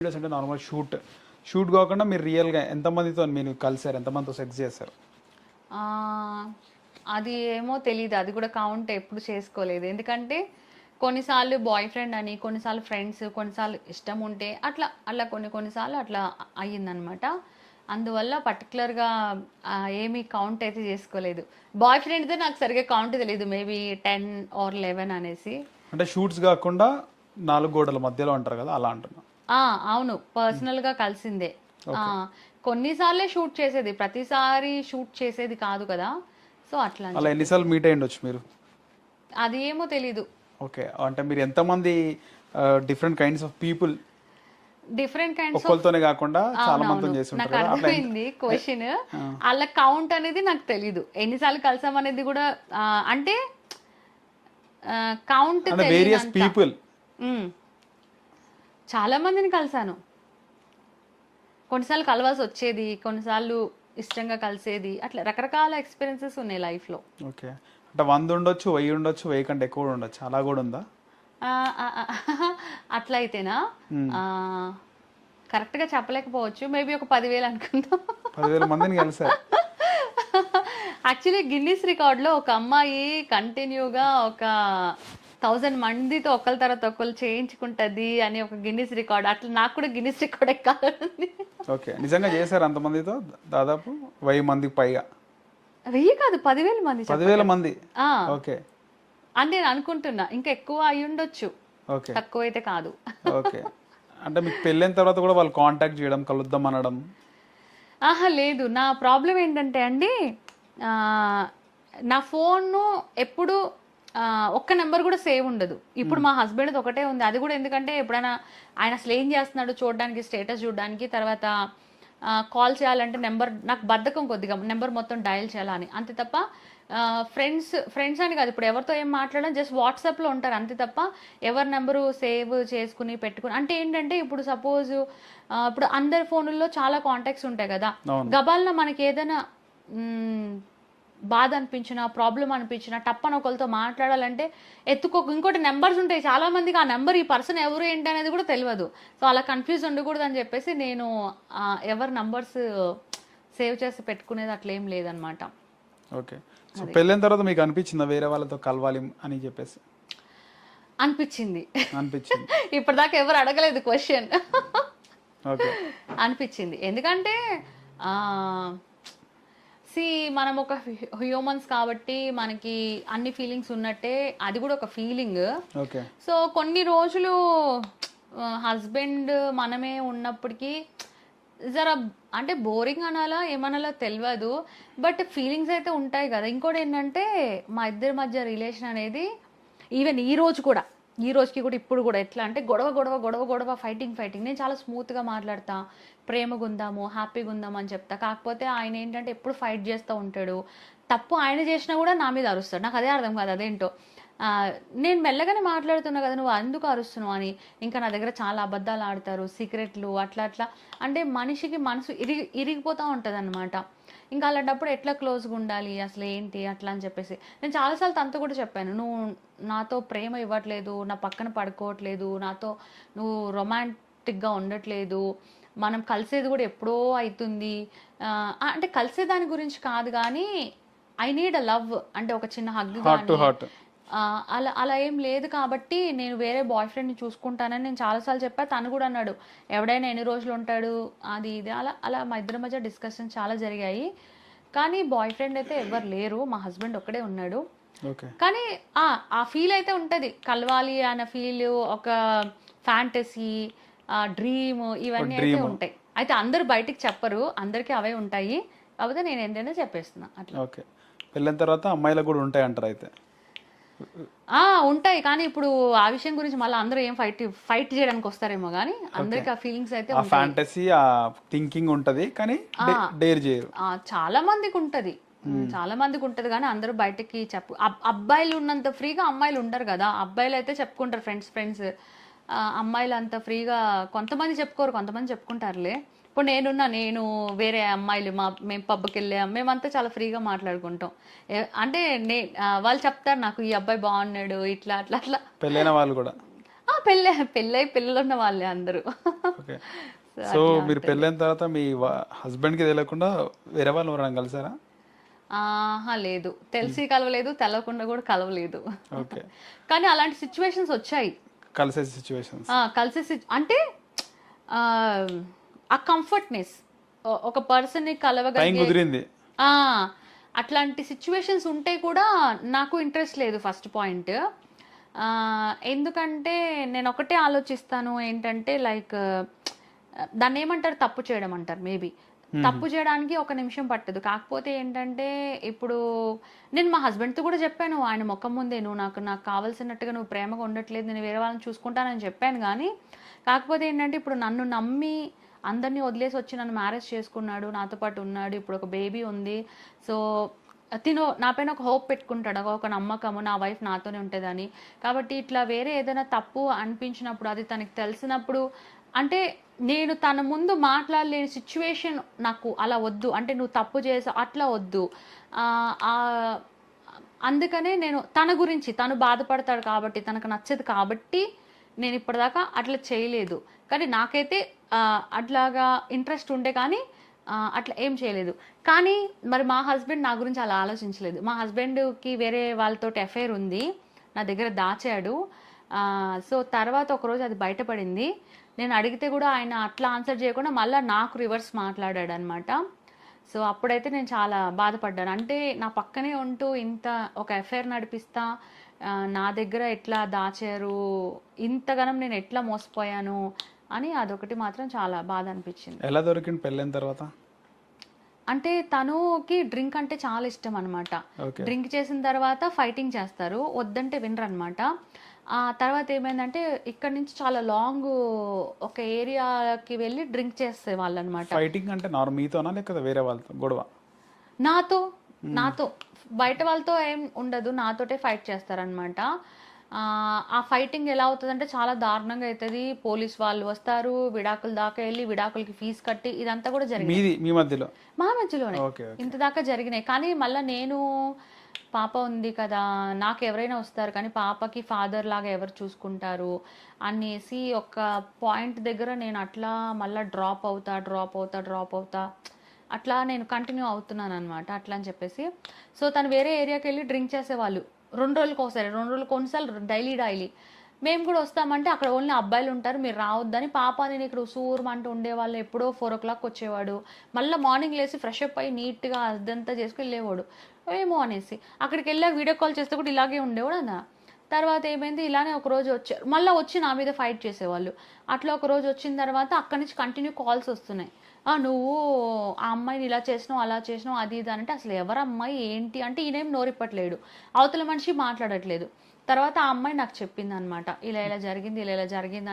Videos అంటే normal shoot కాకుండా మీరు రియల్గా ఎంతమందితో మీరు కలిసారు, ఎంతమందితో సెక్స్ చేశారు? ఆ, అది ఏమో తెలీదు, అది కూడా కౌంట్ ఎప్పుడు చేసుకోలేదు. ఎందుకంటే కొన్నిసార్లు బాయ్ ఫ్రెండ్ అని, కొన్నిసార్లు ఫ్రెండ్స్, కొన్నిసార్లు ఇష్టం ఉంటే అట్లా అట్లా కొన్నిసార్లు అట్లా అయ్యిందనమాట. అందువల్ల పర్టికులర్గా ఏమీ కౌంట్ అయితే చేసుకోలేదు. బాయ్ ఫ్రెండ్తో నాకు సరిగ్గా కౌంట్ తెలియదు, మేబీ 10 or 11 అనేసి. అంటే షూట్స్ కాకుండా 4 గోడల మధ్యలో ఉంటారు కదా, అలా అంటున్నా. అవును, పర్సనల్గా కలిసిందే. ఆ, కొన్నిసార్లే షూట్ చేసేది, ప్రతిసారి షూట్ చేసేది కాదు కదా. సో అట్లా అలా ఎన్నిసార్లు మీట్ అయ్యి ఉండొచ్చు మీరు? అది ఏమో తెలీదు. ఓకే, అంటే మీరు ఎంతమంది different kinds of people, different kinds ఒక్కరితోనే కాకుండా చాలా మందితో చేసి నాకు ఉంటారు కదా, అట్లా అర్థమైంది క్వశ్చన్. అలా కౌంట్ అనేది నాకు తెలీదు, ఎన్నిసార్లు కలిసాం అనేది కూడా. అంటే కౌంట్ వేరియస్ పీపుల్. చాలా మందిని కలిసాను. కొన్నిసార్లు కలవాల్సి వచ్చేది, కొన్నిసార్లు ఇష్టంగా కలిసేది, అట్లా రకరకాల ఎక్స్పీరియన్సెస్ ఉన్నాయి లైఫ్లో. ఓకే, అంటే 100 ఉండొచ్చు, 1000 ఉండొచ్చు, 1000 కంటే ఎక్కువ కూడా ఉండొచ్చు, అలా కూడా ఉందా? అట్లా అయితేనా కరెక్ట్గా చెప్పలేకపోవచ్చు, మేబీ ఒక 10,000 అనుకుందాం. 10,000 మందిని కలిసారు. యాక్చువల్లీ గిన్నిస్ రికార్డ్లో ఒక అమ్మాయి కంటిన్యూగా ఒక 1000 మందితో ఒకరి తర్వాత ఒకరు చేయించుకుంటది అని ఒక గిన్నిస్ రికార్డ్. అట్లా నాకు కూడా గిన్నిస్ రికార్డ్ ఎక్కాలని. ఓకే, నిజంగా చేశారు అంతమందితో? దాదాపు 1000 మందికి పైగా? 1000 కాదు, 10,000 మంది. 10,000 మంది. ఓకే, అని నేను అనుకుంటున్నా, ఇంకా ఎక్కువ అయి ఉండొచ్చు, ఓకే, తక్కువ అయితే కాదు. ఓకే. అంటే మీకు పెళ్ళైన తర్వాత కూడా వాళ్ళు కాంటాక్ట్ చేయడం, కలుద్దాం అనడం? లేదు, నా ప్రాబ్లం ఏంటంటే అండి, నా ఫోన్ ఎప్పుడు ఒక్క నెంబర్ కూడా సేవ్ ఉండదు. ఇప్పుడు మా హస్బెండ్ది ఒకటే ఉంది, అది కూడా ఎందుకంటే ఎప్పుడైనా ఆయన అసలు ఏం చేస్తున్నాడు చూడడానికి, స్టేటస్ చూడడానికి, తర్వాత కాల్ చేయాలంటే నెంబర్ నాకు బద్ధకం కొద్దిగా, నెంబర్ మొత్తం డయల్ చేయాలని, అంతే తప్ప ఫ్రెండ్స్ అని కాదు, ఇప్పుడు ఎవరితో ఏం మాట్లాడడం, జస్ట్ వాట్సాప్లో ఉంటారు అంతే తప్ప ఎవరి నెంబరు సేవ్ చేసుకుని పెట్టుకుని. అంటే ఏంటంటే ఇప్పుడు సపోజ్ ఇప్పుడు అందరి ఫోనుల్లో చాలా కాంటాక్ట్స్ ఉంటాయి కదా, గబాల్లో మనకి ఏదైనా బాధ అనిపించినా, ప్రాబ్లం అనిపించినా, టప్పని ఒకరితో మాట్లాడాలంటే ఇంకోటి నెంబర్స్ ఉంటాయి చాలా మందికి, ఆ నెంబర్ ఈ పర్సన్ ఎవరు ఏంటి అనేది కూడా తెలియదు. సో అలా కన్ఫ్యూజ్ ఉండకూడదు అని చెప్పేసి నేను ఎవరి నంబర్స్ సేవ్ చేసి పెట్టుకునేది అట్లా ఏం లేదనమాట. ఓకే, సో పెళ్ళైన తర్వాత మీకు అనిపించిందా వేరే వాళ్ళతో కలవాలి అని చెప్పేసి? అనిపించింది. అనిపించింది. ఇప్పటిదాకా ఎవరు అడగలేదు క్వశ్చన్. ఓకే, అనిపించింది. ఎందుకంటే మనం ఒక హ్యూమన్స్ కాబట్టి మనకి అన్ని ఫీలింగ్స్ ఉన్నట్టే అది కూడా ఒక ఫీలింగ్. ఓకే, సో కొన్ని రోజులు హస్బెండ్ మనమే ఉన్నప్పటికీ జరా అంటే బోరింగ్ అనాలా ఏమనాలా తెలియదు, బట్ ఫీలింగ్స్ అయితే ఉంటాయి కదా. ఇంకోటి ఏంటంటే మా ఇద్దరి మధ్య రిలేషన్ అనేది ఈవెన్ ఈ రోజుకి కూడా ఇప్పుడు కూడా ఎట్లా అంటే గొడవ, ఫైటింగ్. నేను చాలా స్మూత్గా మాట్లాడతా, ప్రేమగా ఉందాము, హ్యాపీగా ఉందాము అని చెప్తా. కాకపోతే ఆయన ఏంటంటే ఎప్పుడు ఫైట్ చేస్తూ ఉంటాడు, తప్పు ఆయన చేసినా కూడా నా మీద అరుస్తాడు. నాకు అదే అర్థం కాదు, అదేంటో. నేను మెల్లగానే మాట్లాడుతున్నా కదా, నువ్వు ఎందుకు అరుస్తున్నావు అని. ఇంకా నా దగ్గర చాలా అబద్ధాలు ఆడతారు, సీక్రెట్లు, అట్లా అంటే మనిషికి మనసు ఇరిగిపోతూ ఉంటుంది అనమాట. ఇంకా అలాంటప్పుడు ఎట్లా క్లోజ్గా ఉండాలి అసలు ఏంటి అట్లా అని చెప్పేసి నేను చాలాసార్లు తనతో కూడా చెప్పాను, నువ్వు నాతో ప్రేమ ఇవ్వట్లేదు, నా పక్కన పడుకోవట్లేదు, నాతో నువ్వు రొమాంటిక్గా ఉండట్లేదు, మనం కలిసేది కూడా ఎప్పుడో అవుతుంది. అంటే కలిసే దాని గురించి కాదు కానీ ఐ నీడ్ అ లవ్, అంటే ఒక చిన్న హగ్ కానీ అలా ఏం లేదు. కాబట్టి నేను వేరే బాయ్ ఫ్రెండ్ని చూసుకుంటానని నేను చాలాసార్లు చెప్పా. తను కూడా అన్నాడు, ఎవడైనా ఎన్ని రోజులు ఉంటాడు అది ఇది అలా మా ఇద్దరి మధ్య డిస్కషన్ చాలా జరిగాయి. కానీ బాయ్ ఫ్రెండ్ అయితే ఎవరు లేరు, మా హస్బెండ్ ఒక్కడే ఉన్నాడు. కానీ ఆ ఫీల్ అయితే ఉంటుంది, కలవాలి అన్న ఫీల్, ఒక ఫ్యాంటసీ, డ్రీమ్, ఇవన్నీ అయితే ఉంటాయి. అయితే అందరూ బయటికి చెప్పరు, అందరికీ అవే ఉంటాయి. కాకపోతే నేను ఏంటంటే చెప్పేస్తున్నా అట్లా. ఓకే, పెళ్ళిన తర్వాత అమ్మాయిలకు కూడా ఉంటాయి అంటారు అయితే? ఉంటాయి, కానీ ఇప్పుడు ఆ విషయం గురించి మళ్ళీ అందరూ ఏం ఫైట్ చేయడానికి వస్తారేమో, కానీ అందరికి ఆ ఫీలింగ్స్ అయితే ఫ్యాంటసీ, ఆ థింకింగ్ ఉంటది, కానీ డేర్ చేయరు. చాలా మందికి ఉంటది కానీ అందరూ బయటకి అబ్బాయిలు ఉన్నంత ఫ్రీగా అమ్మాయిలు ఉండరు కదా. అబ్బాయిలు అయితే చెప్పుకుంటారు ఫ్రెండ్స్, అమ్మాయిలు అంత ఫ్రీగా కొంతమంది చెప్పుకోరు, కొంతమంది చెప్పుకుంటారులే. ఇప్పుడు నేను వేరే అమ్మాయిలు మేము పబ్కి వెళ్ళాం, మేమంతా చాలా ఫ్రీగా మాట్లాడుకుంటాం. అంటే వాళ్ళు చెప్తారు నాకు ఈ అబ్బాయి బాగున్నాడు, ఇట్లా అట్లా. పెళ్ళైన వాళ్ళు కూడా పెళ్ళై పిల్లలున్న వాళ్ళే అందరూ. ఓకే. సో మీరు పెళ్ళైన తర్వాత మీ హస్బెండ్కి తెలియకుండా వేరే వాళ్ళు ఎవరైనా కలిసారా? ఆహా లేదు, తెలిసి కలవలేదు, తెలవకుండా కూడా కలవలేదు. ఓకే. కానీ అలాంటి సిచ్యువేషన్స్ వచ్చాయి. కలిసే సిచ్యువేషన్స్. కలిసి అంటే ఆ కంఫర్ట్నెస్ ఒక పర్సన్ని టైం కలవగలిగే కుదిరింది. ఆ, అట్లాంటి సిచ్యువేషన్స్ ఉంటే కూడా నాకు ఇంట్రెస్ట్ లేదు ఫస్ట్ పాయింట్. ఎందుకంటే నేను ఒకటే ఆలోచిస్తాను ఏంటంటే లైక్ దాన్ని ఏమంటారు, తప్పు చేయడం అంటారు మేబీ. తప్పు చేయడానికి ఒక నిమిషం పట్టదు. కాకపోతే ఏంటంటే ఇప్పుడు నేను మా హస్బెండ్తో కూడా చెప్పాను ఆయన ముఖం ముందే, నువ్వు నాకు కావాల్సినట్టుగా నువ్వు ప్రేమగా ఉండట్లేదు, నేను వేరే వాళ్ళని చూసుకుంటానని చెప్పాను. కానీ కాకపోతే ఏంటంటే ఇప్పుడు నన్ను నమ్మి అందరినీ వదిలేసి వచ్చి నన్ను మ్యారేజ్ చేసుకున్నాడు, నాతో పాటు ఉన్నాడు, ఇప్పుడు ఒక బేబీ ఉంది. సో తిను నా పైన ఒక హోప్ పెట్టుకుంటాడు, ఒక నమ్మకము నా వైఫ్ నాతోనే ఉంటుందని. కాబట్టి ఇట్లా వేరే ఏదైనా తప్పు అనిపించినప్పుడు, అది తనకి తెలిసినప్పుడు, అంటే నేను తన ముందు మాట్లాడలేని సిచ్యువేషన్ నాకు అలా వద్దు. అంటే నువ్వు తప్పు చేసావు అట్లా వద్దు. అందుకనే నేను తన గురించి, తను బాధపడతాడు కాబట్టి, తనకు నచ్చదు కాబట్టి నేను ఇప్పటిదాకా అట్లా చేయలేదు. కానీ నాకైతే అట్లాగా ఇంట్రెస్ట్ ఉండే కానీ అట్లా ఏం చేయలేదు. కానీ మరి మా హస్బెండ్ నా గురించి అలా ఆలోచించలేదు. మా హస్బెండ్కి వేరే వాళ్ళతో అఫైర్ ఉంది, నా దగ్గర దాచాడు. సో తర్వాత ఒకరోజు అది బయటపడింది. నేను అడిగితే కూడా ఆయన అట్లా ఆన్సర్ చేయకుండా మళ్ళీ నాకు రివర్స్ మాట్లాడాడు అనమాట. సో అప్పుడైతే నేను చాలా బాధపడ్డాను. అంటే నా పక్కనే ఉంటూ ఇంత ఒక అఫైర్ నడిపిస్తా, నా దగ్గర ఎట్లా దాచారు, ఇంతగానం నేను ఎట్లా మోసపోయాను అని అదొకటి మాత్రం చాలా బాధ అనిపించింది. ఎలా దొరికింది పెళ్ళైన తర్వాత? అంటే తనుకి డ్రింక్ అంటే చాలా ఇష్టం అనమాట. డ్రింక్ చేసిన తర్వాత ఫైటింగ్ చేస్తారు, వద్దంటే వినరు అనమాట. ఆ తర్వాత ఏమైందంటే ఇక్కడ నుంచి చాలా లాంగ్ ఒక ఏరియాకి వెళ్ళి డ్రింక్ చేసే వాళ్ళు అనమాట. ఫైటింగ్ అంటే మీతోనా లేకపోతే వేరే వాళ్ళతో గొడవ? నాతో బయట వాళ్ళతో ఏం ఉండదు, నాతోటే ఫైట్ చేస్తారనమాట. ఆ ఫైటింగ్ ఎలా అవుతుందంటే చాలా దారుణంగా అవుతుంది. పోలీస్ వాళ్ళు వస్తారు, విడాకుల దాకా వెళ్ళి విడాకులకి ఫీజు కట్టి ఇదంతా కూడా జరిగింది మా మధ్యలోనే. ఇంత దాకా జరిగినాయి. కానీ మళ్ళీ నేను పాప ఉంది కదా, నాకు ఎవరైనా వస్తారు కానీ పాపకి ఫాదర్ లాగా ఎవరు చూసుకుంటారు అనేసి ఒక పాయింట్ దగ్గర నేను అట్లా మళ్ళీ డ్రాప్ అవుతా అట్లా నేను కంటిన్యూ అవుతున్నాను అనమాట. అట్లా అని చెప్పేసి సో తను వేరే ఏరియాకి వెళ్ళి డ్రింక్ చేసేవాళ్ళు 2 రోజులకు ఒకసారి, 2 రోజులకు కొన్నిసార్లు డైలీ. మేము కూడా వస్తామంటే అక్కడ ఓన్లీ అబ్బాయిలు ఉంటారు, మీరు రావద్దని పాప నేను ఇక్కడ సూరమంటూ ఉండేవాళ్ళు. ఎప్పుడో 4 o'clock వచ్చేవాడు, మళ్ళీ మార్నింగ్ లేసి ఫ్రెష్ అప్ అయ్యి నీట్గా అదంతా చేసుకుని వెళ్ళేవాడు. ఏమో అనేసి అక్కడికి వెళ్ళాక వీడియో కాల్ చేస్తే కూడా ఇలాగే ఉండేవాడు అన్న. తర్వాత ఏమైంది, ఇలానే ఒక రోజు వచ్చారు, మళ్ళీ వచ్చి నా మీద ఫైట్ చేసేవాళ్ళు. అట్లా ఒక రోజు వచ్చిన తర్వాత అక్కడి నుంచి కంటిన్యూ కాల్స్ వస్తున్నాయి. నువ్వు ఆ అమ్మాయిని ఇలా చేసినావు, అలా చేసినావు, అది ఇది అంటే అసలు ఎవరు అమ్మాయి ఏంటి అంటే ఈయనేం నోరిప్పట్లేడు, అవతల మనిషి మాట్లాడట్లేదు. తర్వాత ఆ అమ్మాయి నాకు చెప్పింది అనమాట, ఇలా జరిగింది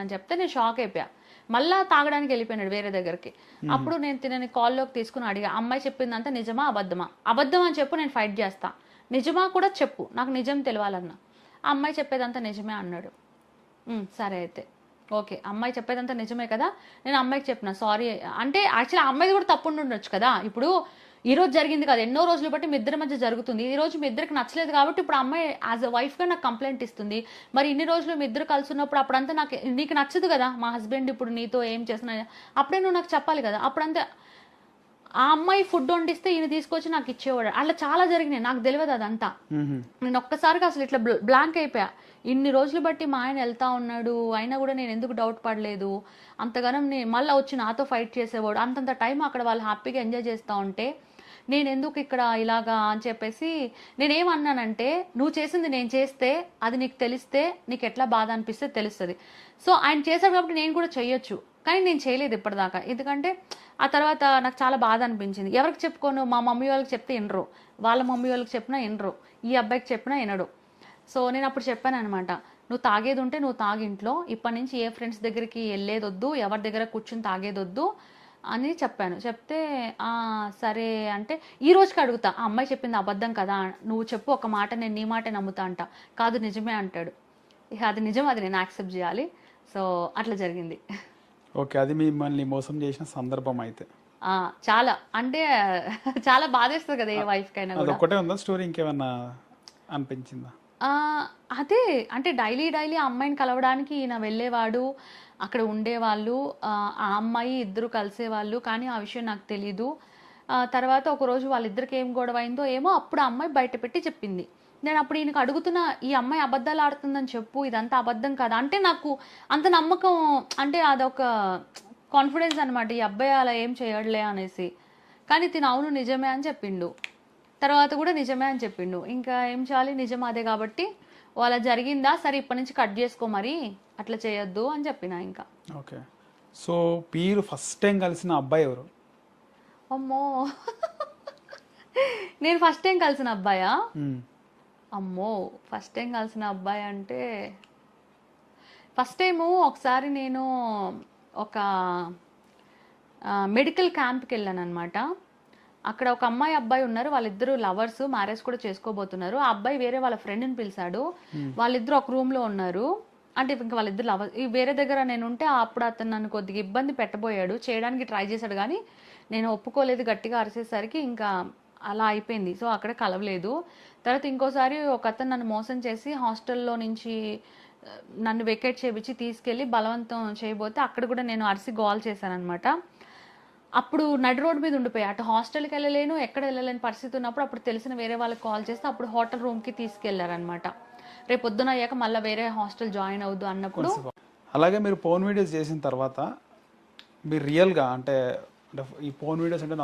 అని చెప్తే నేను షాక్ అయిపోయా. మళ్ళా తాగడానికి వెళ్ళిపోయినాడు వేరే దగ్గరికి. అప్పుడు నేను తినని కాల్లోకి తీసుకుని అడిగా, అమ్మాయి చెప్పిందంతా నిజమా అబద్ధమా? అబద్ధం అని చెప్పు, నేను ఫైట్ చేస్తా. నిజమా కూడా చెప్పు, నాకు నిజం తెలియాలన్నా. ఆ అమ్మాయి చెప్పేదంతా నిజమే అన్నాడు. సరే అయితే ఓకే, అమ్మాయి చెప్పేదంతా నిజమే కదా. నేను అమ్మాయికి చెప్పిన సారీ అంటే యాక్చువల్లీ ఆ అమ్మాయిది కూడా తప్పు ఉండొచ్చు కదా. ఇప్పుడు ఈ రోజు జరిగింది కదా, ఎన్నో రోజులు బట్టి మీ ఇద్దరి మధ్య జరుగుతుంది. ఈ రోజు మీ ఇద్దరికి నచ్చలేదు కాబట్టి ఇప్పుడు అమ్మాయి యాజ్ అ వైఫ్గా నాకు కంప్లైంట్ ఇస్తుంది. మరి ఇన్ని రోజులు మీ ఇద్దరు కలిసి ఉన్నప్పుడు అప్పుడంతా నీకు నచ్చదు కదా, మా హస్బెండ్ ఇప్పుడు నీతో ఏం చేస్తున్నా అప్పుడే నువ్వు నాకు చెప్పాలి కదా. అప్పుడంతా ఆ అమ్మాయి ఫుడ్ వండిస్తే ఈయన తీసుకొచ్చి నాకు ఇచ్చేవాడు. అట్లా చాలా జరిగినాయి, నాకు తెలియదు అదంతా. నేను ఒక్కసారిగా అసలు ఇట్లా బ్లాంక్ అయిపోయా. ఇన్ని రోజులు బట్టి మా ఆయన వెళ్తా ఉన్నాడు, అయినా కూడా నేను ఎందుకు డౌట్ పడలేదు. అంతగానం మళ్ళీ వచ్చి నాతో ఫైట్ చేసేవాడు. అంతంత టైం అక్కడ వాళ్ళు హ్యాపీగా ఎంజాయ్ చేస్తూ ఉంటే నేను ఎందుకు ఇక్కడ ఇలాగా అని చెప్పేసి నేనేమన్నానంటే, నువ్వు చేసింది నేను చేస్తే అది నీకు తెలిస్తే నీకు ఎట్లా బాధ అనిపిస్తే తెలుస్తుంది. సో ఆయన చేశాడు కాబట్టి నేను కూడా చెయ్యొచ్చు, కానీ నేను చేయలేదు ఇప్పటిదాకా. ఎందుకంటే ఆ తర్వాత నాకు చాలా బాధ అనిపించింది. ఎవరికి చెప్పుకోను, మా మమ్మీ వాళ్ళకి చెప్తే వినరు, వాళ్ళ మమ్మీ వాళ్ళకి చెప్పినా వినరు, ఈ అబ్బాయికి చెప్పినా వినడు. సో నేను అప్పుడు చెప్పాను అనమాట, నువ్వు తాగేది ఉంటే నువ్వు తాగింట్లో, ఇప్పటి నుంచి ఏ ఫ్రెండ్స్ దగ్గరికి వెళ్ళేదొద్దు, ఎవరి దగ్గర కూర్చుని తాగేదొద్దు అని చెప్పాను. చెప్తే సరే అంటే ఈ రోజుకి అడుగుతా, ఆ అమ్మాయి చెప్పింది అబద్ధం కదా, నువ్వు చెప్పు ఒక మాట, నేను నీ మాట నమ్ముతా అంట. కాదు నిజమే అంటాడు. ఇక అది నిజం, అది నేను యాక్సెప్ట్ చేయాలి. సో అట్లా జరిగింది. ఓకే, అది మిమ్మల్ని మోసం చేసిన సందర్భం అయితే చాలా అంటే చాలా బాధేస్తుంది కదా ఏ వైఫ్ కైనా. ఒకటే ఉందా స్టోరీ, ఇంకేమన్నా అనిపించిందా? ఆ! అదే. అంటే డైలీ ఆ అమ్మాయిని కలవడానికి ఈయన వెళ్ళేవాడు. అక్కడ ఉండేవాళ్ళు. ఆ అమ్మాయి ఇద్దరు కలిసేవాళ్ళు. కానీ ఆ విషయం నాకు తెలీదు. తర్వాత ఒకరోజు వాళ్ళిద్దరికి ఏం గొడవైందో ఏమో అప్పుడు ఆ అమ్మాయి బయట పెట్టి చెప్పింది. నేనప్పుడు ఈయనకి అడుగుతున్నా, "ఈ అమ్మాయి అబద్ధాలు ఆడుతుందని చెప్పు. ఇదంతా అబద్ధం కాదా?" అంటే నాకు అంత నమ్మకం అంటే అదొక కాన్ఫిడెన్స్ అనమాట. ఈ అబ్బాయి అలా ఏం చేయడులే అనేసి. కానీ తిను అవును నిజమే అని చెప్పిండు. తర్వాత కూడా నిజమే అని చెప్పిండు. ఇంకా ఏం చేయాలి? నిజం అదే కాబట్టి అలా జరిగిందా? సరే ఇప్పటి నుంచి కట్ చేసుకో మరి. అట్లా చేయొద్దు అని చెప్పిన ఇంకా. ఓకే. సో మీరు ఫస్ట్ టైం కలిసిన అబ్బాయి ఎవరు? అమ్మో! నేను ఫస్ట్ టైం కలిసిన అబ్బాయా? మ్మ్. అమ్మో! ఫస్ట్ టైం కలిసిన అబ్బాయి అంటే ఫస్ట్ టైము ఒకసారి నేను ఒక మెడికల్ క్యాంప్కి వెళ్ళాను అనమాట. అక్కడ ఒక అమ్మాయి అబ్బాయి ఉన్నారు. వాళ్ళిద్దరూ లవర్స్, మ్యారేజ్ కూడా చేసుకోబోతున్నారు. ఆ అబ్బాయి వేరే వాళ్ళ ఫ్రెండ్ని పిలిచాడు. వాళ్ళిద్దరూ ఒక రూమ్లో ఉన్నారు. అంటే ఇంకా వాళ్ళిద్దరు లవర్స్. ఈ వేరే దగ్గర నేను ఉంటే అప్పుడు అతను నన్ను కొద్దిగా ఇబ్బంది పెట్టబోయాడు. చేయడానికి ట్రై చేశాడు కానీ నేను ఒప్పుకోలేదు. గట్టిగా అరిసేసరికి ఇంకా అలా అయిపోయింది. సో అక్కడ కలవలేదు. తర్వాత ఇంకోసారి ఒక అతను నన్ను మోసం చేసి హాస్టల్లో నుంచి నన్ను వెకేట్ చేయించి తీసుకెళ్ళి బలవంతం చేయబోతే అక్కడ కూడా నేను అరిసి గోల్ చేశాను అనమాట. అప్పుడు నడి రోడ్డు మీద ఉండిపోయా. అటు హాస్టల్కి వెళ్ళలేను, ఎక్కడ వెళ్ళలేని పరిస్థితి ఉన్నప్పుడు అప్పుడు తెలిసిన వేరే వాళ్ళకి కాల్ చేస్తే అప్పుడు హోటల్ రూమ్కి తీసుకెళ్లారనమాట. రేపు పొద్దున అయ్యాక మళ్ళీ వేరే హాస్టల్ జాయిన్ అవుద్దు అన్నప్పుడు. అలాగే మీరు పోర్న్ వీడియోస్ చేసిన తర్వాత మీరు రియల్గా అంటే ఈ పోర్న్ వీడియోస్ అంటే